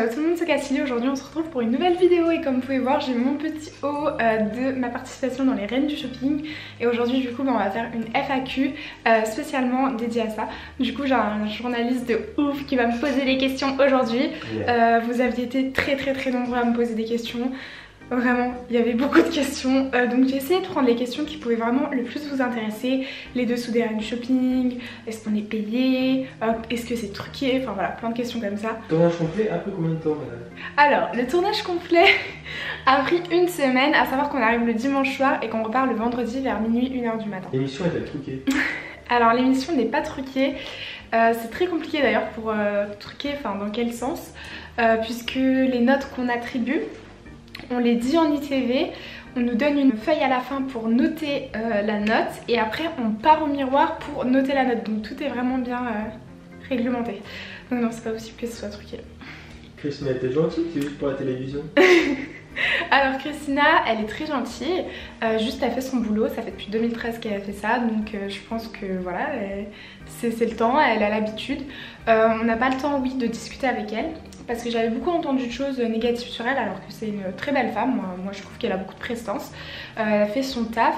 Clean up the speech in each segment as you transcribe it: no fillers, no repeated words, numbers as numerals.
Ciao tout le monde, c'est Cassilie. Aujourd'hui on se retrouve pour une nouvelle vidéo et comme vous pouvez voir j'ai mon petit haut de ma participation dans les reines du shopping. Et aujourd'hui du coup on va faire une FAQ spécialement dédiée à ça. Du coup j'ai un journaliste de ouf qui va me poser des questions aujourd'hui. Vous aviez été très nombreux à me poser des questions. Vraiment, il y avait beaucoup de questions, donc j'ai essayé de prendre les questions qui pouvaient vraiment le plus vous intéresser. Les dessous des reines du shopping, est-ce qu'on est payé, est-ce que c'est truqué, enfin voilà, plein de questions comme ça. Tournage complet, après combien de temps madame? Alors, le tournage complet a pris une semaine, à savoir qu'on arrive le dimanche soir et qu'on repart le vendredi vers minuit, 1h du matin. L'émission est-elle truquée? Alors l'émission n'est pas truquée, c'est très compliqué d'ailleurs pour truquer, enfin dans quel sens, puisque les notes qu'on attribue, on les dit en ITV, on nous donne une feuille à la fin pour noter la note et après on part au miroir pour noter la note. Donc tout est vraiment bien réglementé. Donc non, c'est pas possible que ce soit truqué. Christina était gentille, c'est juste pour la télévision. Alors Christina, elle est très gentille, juste elle fait son boulot, ça fait depuis 2013 qu'elle a fait ça, donc je pense que voilà, c'est le temps, elle a l'habitude. On n'a pas le temps, oui, de discuter avec elle, parce que j'avais beaucoup entendu de choses négatives sur elle, alors que c'est une très belle femme, moi je trouve qu'elle a beaucoup de prestance, elle fait son taf.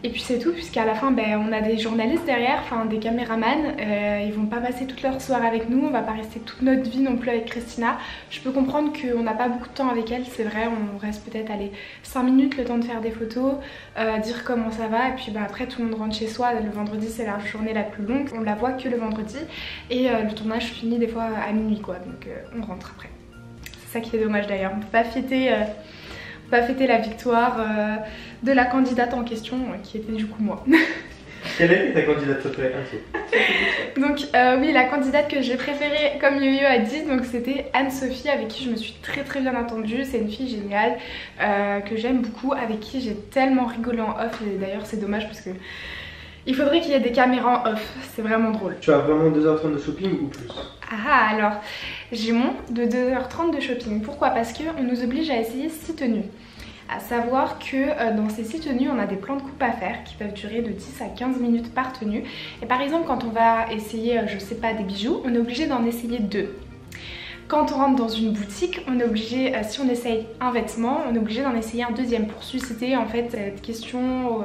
Et puis c'est tout, puisqu'à la fin on a des journalistes derrière, enfin des caméramans, ils vont pas passer toute leur soirée avec nous, on va pas rester toute notre vie non plus avec Christina. Je peux comprendre qu'on n'a pas beaucoup de temps avec elle, c'est vrai, on reste peut-être 5 minutes le temps de faire des photos, dire comment ça va, et puis après tout le monde rentre chez soi. Le vendredi c'est la journée la plus longue, on la voit que le vendredi, et le tournage finit des fois à minuit quoi, donc on rentre après. C'est ça qui est dommage d'ailleurs, on peut pas fêter la victoire de la candidate en question qui était du coup moi. Quelle était ta candidate préférée? Donc oui, la candidate que j'ai préférée, comme Yo-Yo a dit, donc c'était Anne-Sophie, avec qui je me suis très bien entendue. C'est une fille géniale que j'aime beaucoup, avec qui j'ai tellement rigolé en off, et d'ailleurs c'est dommage parce que il faudrait qu'il y ait des caméras en off, c'est vraiment drôle. Tu as vraiment 2h30 de shopping ou plus? Ah alors, j'ai mon de 2h30 de shopping. Pourquoi? Parce qu'on nous oblige à essayer 6 tenues. À savoir que dans ces 6 tenues, on a des plans de coupe à faire qui peuvent durer de 10 à 15 minutes par tenue. Et par exemple, quand on va essayer, je sais pas, des bijoux, on est obligé d'en essayer 2. Quand on rentre dans une boutique, on est obligé, si on essaye un vêtement, on est obligé d'en essayer un deuxième pour susciter en fait cette question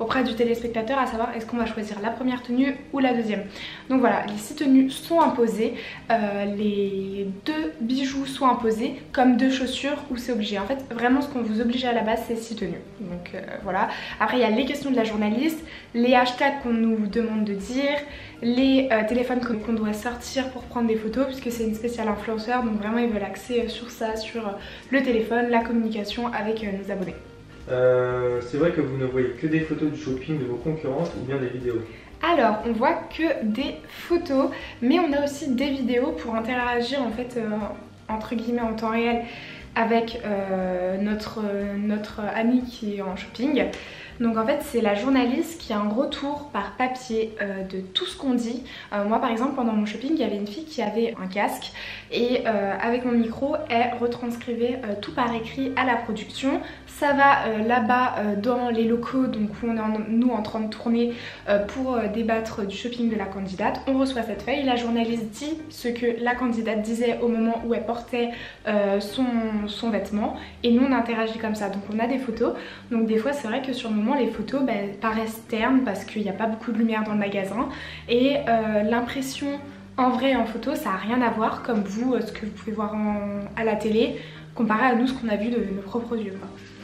auprès du téléspectateur, à savoir est-ce qu'on va choisir la première tenue ou la deuxième. Donc voilà, les 6 tenues sont imposées, les 2 bijoux sont imposés, comme 2 chaussures où c'est obligé. En fait, vraiment ce qu'on vous oblige à la base, c'est 6 tenues. Donc voilà. Après, il y a les questions de la journaliste, les hashtags qu'on nous demande de dire, les téléphones qu'on doit sortir pour prendre des photos, puisque c'est une spéciale influenceur, donc vraiment ils veulent axer sur ça, sur le téléphone, la communication avec nos abonnés. C'est vrai que vous ne voyez que des photos du shopping de vos concurrentes ou bien des vidéos? Alors, on voit que des photos, mais on a aussi des vidéos pour interagir en fait entre guillemets en temps réel avec notre amie qui est en shopping. Donc en fait c'est la journaliste qui a un retour par papier de tout ce qu'on dit. Moi par exemple pendant mon shopping il y avait une fille qui avait un casque et avec mon micro elle retranscrivait tout par écrit à la production. Ça va là-bas dans les locaux, donc où on est nous en train de tourner pour débattre du shopping de la candidate. On reçoit cette feuille, la journaliste dit ce que la candidate disait au moment où elle portait son vêtement et nous on interagit comme ça. Donc on a des photos, donc des fois c'est vrai que sur le moment les photos paraissent ternes parce qu'il n'y a pas beaucoup de lumière dans le magasin et l'impression en vrai en photo ça n'a rien à voir, comme vous ce que vous pouvez voir à la télé comparé à nous ce qu'on a vu de nos propres yeux.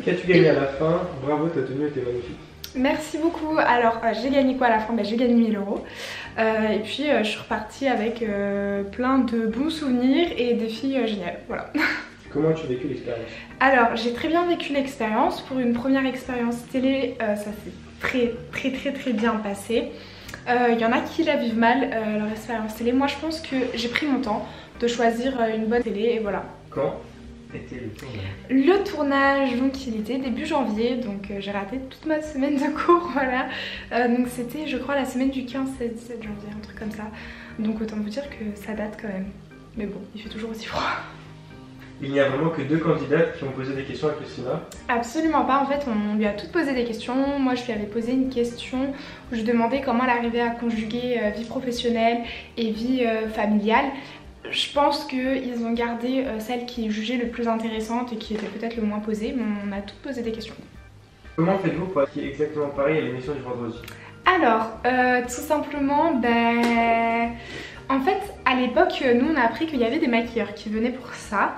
Qu'as-tu gagné à la fin? Bravo, ta tenue était magnifique. Merci beaucoup. Alors j'ai gagné quoi à la fin? J'ai gagné 1000 € et puis je suis repartie avec plein de bons souvenirs et des filles géniales, voilà. Comment as-tu vécu l'expérience? Alors j'ai très bien vécu l'expérience. Pour une première expérience télé ça s'est très bien passé. Il y en a qui la vivent mal leur expérience télé. Moi je pense que j'ai pris mon temps de choisir une bonne télé et voilà. Quand était le tournage? Le tournage, donc il était début janvier, donc j'ai raté toute ma semaine de cours, voilà. Donc c'était je crois la semaine du 15, 16, 17 janvier, un truc comme ça. Donc autant vous dire que ça date quand même. Mais bon, il fait toujours aussi froid. Il n'y a vraiment que 2 candidates qui ont posé des questions à Christina? Absolument pas, en fait on lui a toutes posé des questions. Moi je lui avais posé une question où je demandais comment elle arrivait à conjuguer vie professionnelle et vie familiale. je pense qu'ils ont gardé celle qui est jugée le plus intéressante et qui était peut-être le moins posée, mais on a toutes posé des questions. Comment faites-vous pour être exactement pareil à l'émission du vendredi? Alors, tout simplement, en fait, à l'époque, nous on a appris qu'il y avait des maquilleurs qui venaient pour ça.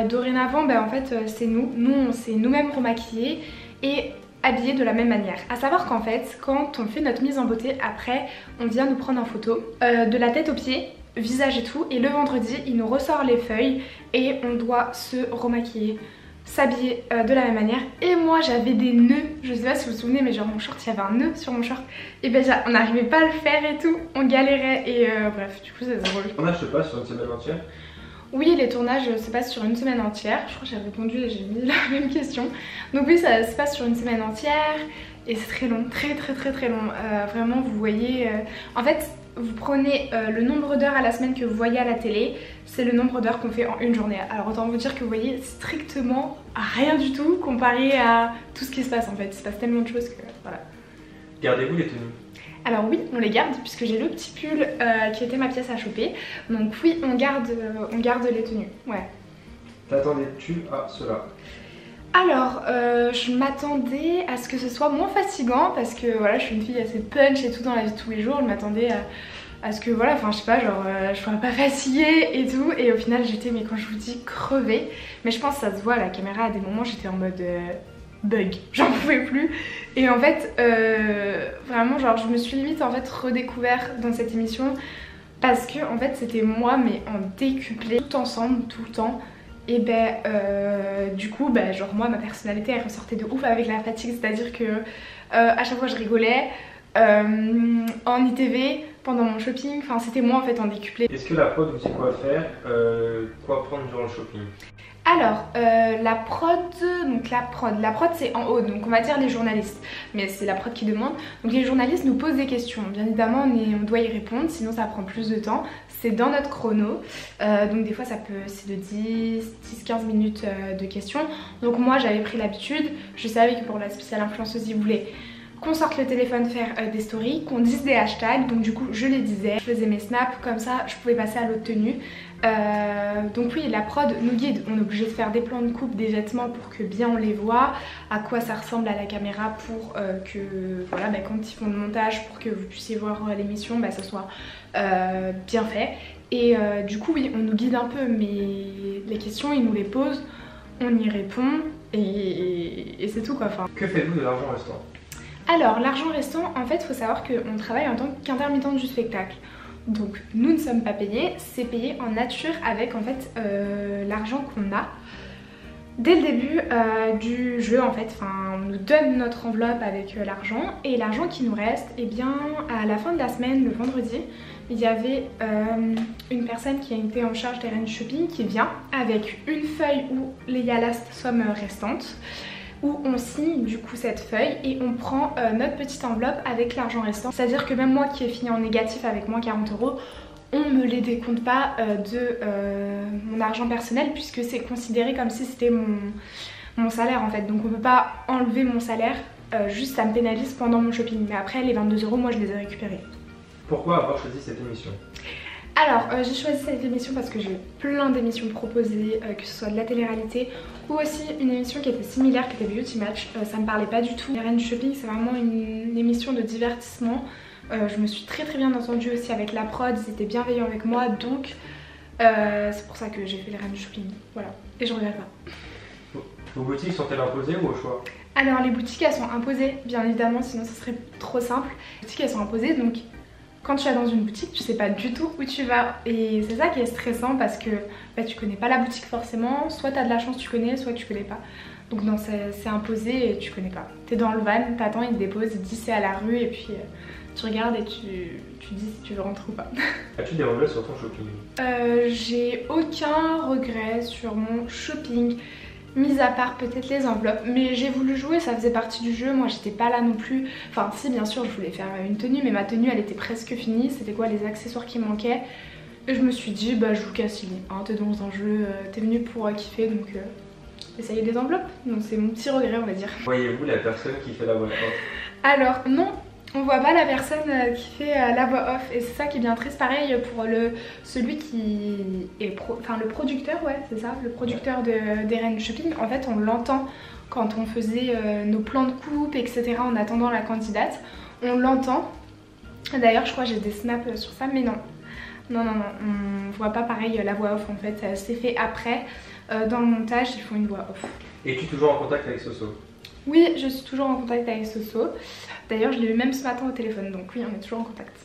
Dorénavant, en fait, c'est nous. Nous, on s'est nous-mêmes remaquillés et habillés de la même manière. À savoir qu'en fait, quand on fait notre mise en beauté, après, on vient nous prendre en photo de la tête aux pieds, visage et tout. Et le vendredi, il nous ressort les feuilles et on doit se remaquiller, s'habiller de la même manière. Et moi j'avais des nœuds, je sais pas si vous vous souvenez, mais genre mon short, il y avait un nœud sur mon short. Et on n'arrivait pas à le faire et tout, on galérait et bref, du coup c'est drôle. Le tournage se passe sur une semaine entière? Oui, les tournages se passent sur une semaine entière. Je crois que j'ai répondu et j'ai mis la même question. Donc oui, ça se passe sur une semaine entière et c'est très long, très long. Vraiment, vous voyez... En fait, vous prenez le nombre d'heures à la semaine que vous voyez à la télé, c'est le nombre d'heures qu'on fait en une journée. Alors autant vous dire que vous voyez strictement rien du tout comparé à tout ce qui se passe en fait. Il se passe tellement de choses que voilà. Gardez-vous les tenues? Alors oui, on les garde puisque j'ai le petit pull qui était ma pièce à choper. Donc oui, on garde les tenues, ouais. T'attendais-tu à cela? Alors, je m'attendais à ce que ce soit moins fatigant parce que voilà, je suis une fille assez punch et tout dans la vie de tous les jours. Je m'attendais à ce que voilà, enfin je sais pas, genre je sois pas fatiguée et tout. Et au final j'étais, mais quand je vous dis, crevée. Mais je pense que ça se voit à la caméra, à des moments j'étais en mode bug, j'en pouvais plus. Et en fait, vraiment genre je me suis limite en fait redécouvert dans cette émission parce que en fait c'était moi mais en décuplé, tout ensemble, tout le temps. Et du coup, genre moi ma personnalité elle ressortait de ouf avec la fatigue, c'est-à-dire que à chaque fois je rigolais en ITV, pendant mon shopping, enfin c'était moi en fait en décuplé. Est-ce que la prod vous dit quoi faire, quoi prendre durant le shopping? Alors, la prod c'est en haut, donc on va dire les journalistes, mais c'est la prod qui demande. Donc les journalistes nous posent des questions, bien évidemment on doit y répondre, sinon ça prend plus de temps. C'est dans notre chrono, donc des fois c'est de 10-15 minutes de questions. Donc moi j'avais pris l'habitude, je savais que pour la spéciale influenceuse ils voulaient qu'on sorte le téléphone faire des stories, qu'on dise des hashtags, donc du coup je les disais, je faisais mes snaps, comme ça je pouvais passer à l'autre tenue. Donc oui, la prod nous guide, on est obligé de faire des plans de coupe des vêtements pour que bien on les voit, à quoi ça ressemble à la caméra pour que voilà, quand ils font le montage, pour que vous puissiez voir l'émission, ça soit bien fait. Et du coup oui, on nous guide un peu, mais les questions ils nous les posent, on y répond et c'est tout quoi. Enfin, que faites-vous de l'argent restant? Alors l'argent restant, en fait il faut savoir qu'on travaille en tant qu'intermittente du spectacle. Donc nous ne sommes pas payés, c'est payé en nature avec en fait l'argent qu'on a. Dès le début du jeu en fait, on nous donne notre enveloppe avec l'argent et l'argent qui nous reste, et bien à la fin de la semaine, le vendredi, il y avait une personne qui était en charge des reines du shopping qui vient avec une feuille où il y a la somme restante, où on signe du coup cette feuille et on prend notre petite enveloppe avec l'argent restant. C'est à dire que même moi qui ai fini en négatif avec moins 40 €, on me les décompte pas de mon argent personnel puisque c'est considéré comme si c'était mon salaire en fait. Donc on peut pas enlever mon salaire, juste ça me pénalise pendant mon shopping. Mais après les 22 € moi je les ai récupérés. Pourquoi avoir choisi cette émission? Alors j'ai choisi cette émission parce que j'ai plein d'émissions proposées, que ce soit de la télé-réalité ou aussi une émission qui était similaire, qui était Beauty Match. Ça me parlait pas du tout. Les Reines du Shopping c'est vraiment une émission de divertissement. Je me suis très bien entendue aussi avec la prod, ils étaient bienveillants avec moi, donc c'est pour ça que j'ai fait les Reines du Shopping. Voilà, et je regrette pas. Vos boutiques sont-elles imposées ou au choix? Alors les boutiques elles sont imposées bien évidemment, sinon ça serait trop simple. Les boutiques elles sont imposées, donc quand tu vas dans une boutique, tu sais pas du tout où tu vas et c'est ça qui est stressant parce que tu connais pas la boutique forcément, soit t'as de la chance tu connais, soit tu connais pas. Donc non, c'est imposé et tu connais pas. T'es dans le van, t'attends, ils te déposent, ils te disent c'est à la rue et puis tu regardes et tu dis si tu veux rentrer ou pas. As-tu des regrets sur ton shopping? J'ai aucun regret sur mon shopping. Mis à part peut-être les enveloppes, mais j'ai voulu jouer, ça faisait partie du jeu, moi j'étais pas là non plus. Enfin si bien sûr je voulais faire une tenue, mais ma tenue elle était presque finie, c'était quoi les accessoires qui manquaient. Et je me suis dit je vous casse il est, t'es dans un jeu, t'es venu pour kiffer donc essayer des enveloppes. Donc c'est mon petit regret on va dire. Voyez-vous la personne qui fait la voix? Alors non, on voit pas la personne qui fait la voix off et c'est ça qui est bien triste. Pareil pour celui qui est le producteur, ouais c'est ça, le producteur des Reines du Shopping. En fait on l'entend quand on faisait nos plans de coupe etc en attendant la candidate, on l'entend. D'ailleurs je crois que j'ai des snaps sur ça mais non, on voit pas pareil la voix off en fait, c'est fait après. Dans le montage ils font une voix off. Et tu es toujours en contact avec Soso? Oui, je suis toujours en contact avec Soso. D'ailleurs, je l'ai eu même ce matin au téléphone, donc oui, on est toujours en contact.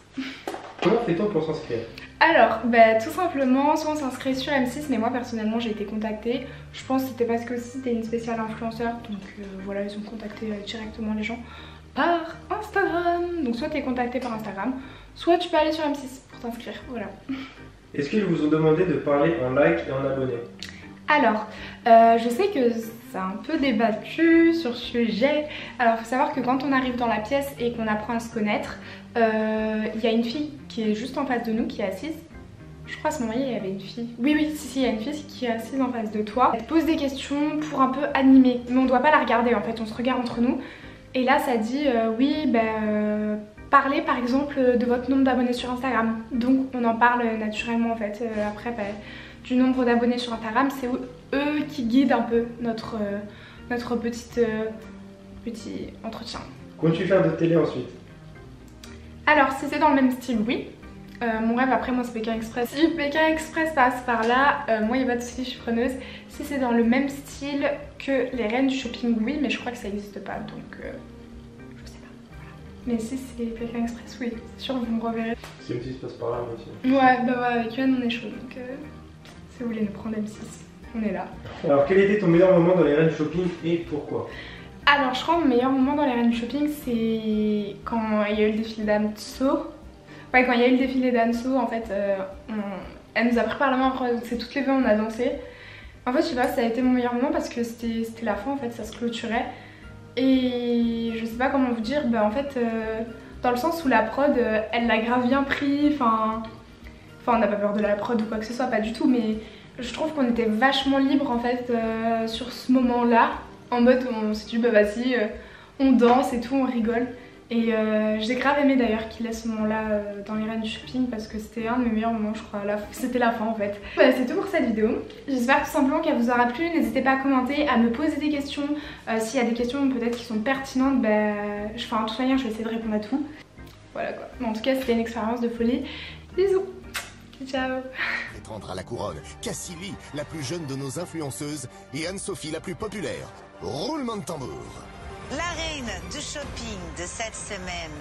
Comment fait-on pour s'inscrire? Alors, bah, tout simplement, soit on s'inscrit sur M6, mais moi personnellement j'ai été contactée. Je pense que c'était parce que c'était une spéciale influenceur, donc voilà, ils ont contacté directement les gens par Instagram. Donc soit tu es contacté par Instagram, soit tu peux aller sur M6 pour t'inscrire, voilà. Est-ce qu'ils vous ont demandé de parler en like et en abonné? Alors, je sais que c'est un peu débattu sur ce sujet. Alors, il faut savoir que quand on arrive dans la pièce et qu'on apprend à se connaître, il y a une fille qui est juste en face de nous, qui est assise. Je crois à ce moment-là, il y avait une fille. Oui, si, il y a une fille qui est assise en face de toi. Elle te pose des questions pour un peu animer, mais on doit pas la regarder en fait, on se regarde entre nous. Et là, ça dit, oui, parlez par exemple de votre nombre d'abonnés sur Instagram. Donc, on en parle naturellement en fait. Après, du nombre d'abonnés sur Instagram, c'est eux qui guident un peu notre petit entretien. Comptes-tu faire de télé ensuite? Alors si c'est dans le même style, oui. Mon rêve après moi c'est Pékin Express. Si Pékin Express passe par là, moi il n'y a pas de soucis, je suis preneuse. Si c'est dans le même style que les Reines du Shopping, oui, mais je crois que ça n'existe pas, donc je sais pas. Voilà. Mais si c'est Pékin Express, oui, c'est sûr vous me reverrez. Si M6 passe par là, moi aussi. Ouais, bah ouais, avec Yuan on est chaud, donc si vous voulez nous prendre M6, on est là. Alors quel était ton meilleur moment dans les Reines du Shopping et pourquoi? Alors je crois que mon meilleur moment dans les Reines du Shopping c'est quand il y a eu le défilé d'Anso. Ouais, quand il y a eu le défilé d'Anso en fait, elle nous a pris par la main, c'est toutes les deux on a dansé. En fait je sais pas, ça a été mon meilleur moment parce que c'était la fin en fait, ça se clôturait. Et je sais pas comment vous dire, en fait dans le sens où la prod elle l'a grave bien pris, enfin on n'a pas peur de la prod ou quoi que ce soit, pas du tout, mais je trouve qu'on était vachement libre en fait sur ce moment-là. En mode on s'est dit vas-y, on danse et tout, on rigole. Et j'ai grave aimé d'ailleurs qu'il ait ce moment-là dans les Reines du Shopping parce que c'était un de mes meilleurs moments je crois, c'était la fin en fait. C'est tout pour cette vidéo, j'espère tout simplement qu'elle vous aura plu, n'hésitez pas à commenter, à me poser des questions, s'il y a des questions peut-être qui sont pertinentes, de toute manière je vais essayer de répondre à tout. Voilà quoi, mais en tout cas c'était une expérience de folie, bisous, ciao. Prétendre à la couronne, Cassilie, la plus jeune de nos influenceuses, et Anne-Sophie, la plus populaire. Roulement de tambour. La reine du shopping de cette semaine.